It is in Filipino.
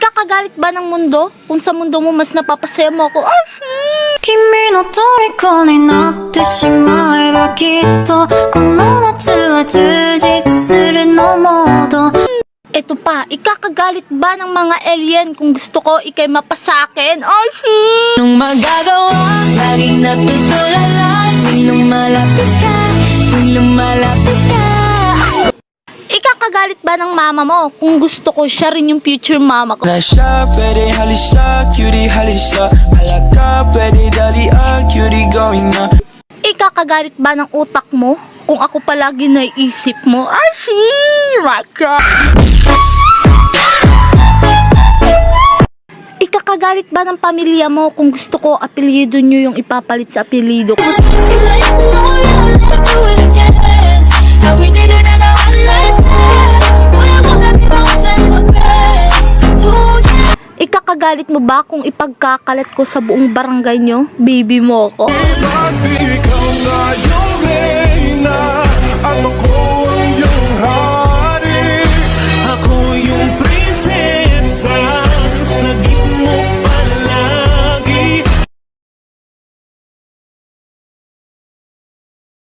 Ikakagalit ba ng mundo kung sa mundo mo mas napapasaya mo ako? Kimi no toriko ni natte shimaeba kitto kono natsu wa jujitsu suru no modo. Eto pa, ikakagalit ba ng mga alien kung gusto ko ikay mapasakin? Nung magagawa, laging natutulala. Tuwing lumalapit ka, tuwing lumalapit ka. Ikakagalit ba ng mama mo kung gusto ko siya rin yung future mama ko? 나 샤, 베리 할리샤, 큐리 할리샤 할라카, 베리 다리 아, 큐리 going na. Ikakagalit ba ng utak mo kung ako palagi naiisip mo? Maka. Ikakagalit ba ng pamilya mo kung gusto ko apelyido nyo yung ipapalit sa apelyido ko? Ikakagalit mo ba kung ipagkakalat ko sa buong barangay nyo, baby mo ko? Bakit ikaw nga yung reyna? Ang ako